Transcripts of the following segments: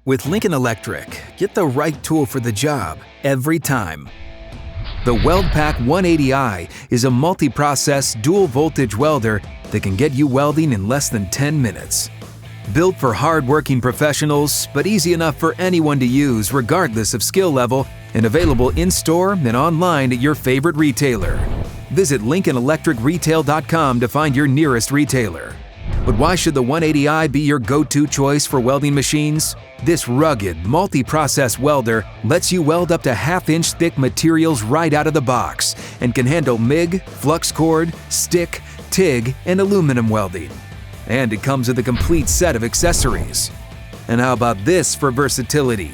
With Lincoln Electric, get the right tool for the job every time. The Weld Pak 180i is a multi-process dual-voltage welder that can get you welding in less than 10 minutes. Built for hard-working professionals, but easy enough for anyone to use regardless of skill level, and available in-store and online at your favorite retailer. Visit LincolnElectricRetail.com to find your nearest retailer. But why should the 180i be your go-to choice for welding machines? This rugged, multi-process welder lets you weld up to half-inch thick materials right out of the box and can handle MIG, flux-cored, stick, TIG, and aluminum welding. And it comes with a complete set of accessories. And how about this for versatility?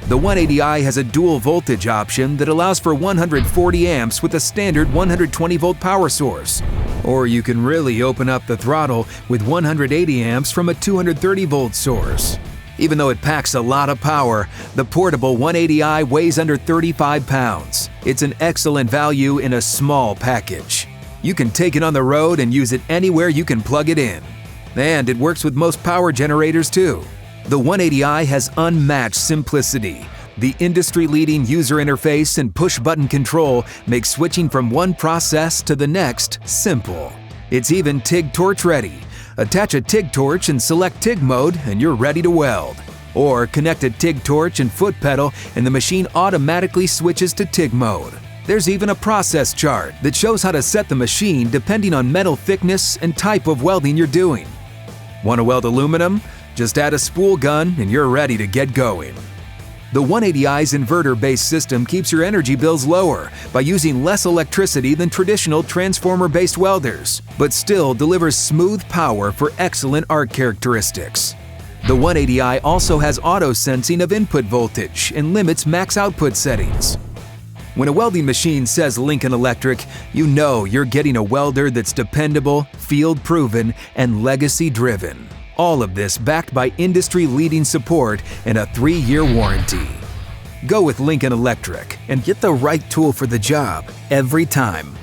The 180i has a dual voltage option that allows for 140 amps with a standard 120-volt power source. Or you can really open up the throttle with 180 amps from a 230-volt source. Even though it packs a lot of power, the portable 180i weighs under 35 pounds. It's an excellent value in a small package. You can take it on the road and use it anywhere you can plug it in. And it works with most power generators too. The 180i has Unmatched Simplicity. The industry-leading user interface and push-button control make switching from one process to the next simple. It's even TIG torch ready. Attach a TIG torch and select TIG mode and you're ready to weld. Or connect a TIG torch and foot pedal and the machine automatically switches to TIG mode. There's even a process chart that shows how to set the machine depending on metal thickness and type of welding you're doing. Want to weld aluminum? Just add a spool gun and you're ready to get going. The 180i's inverter-based system keeps your energy bills lower by using less electricity than traditional transformer-based welders, but still delivers smooth power for excellent arc characteristics. The 180i also has auto-sensing of input voltage and limits max output settings. When a welding machine says Lincoln Electric, you know you're getting a welder that's dependable, field-proven, and legacy-driven. All of this backed by industry-leading support and a 3-year warranty. Go with Lincoln Electric and get the right tool for the job every time.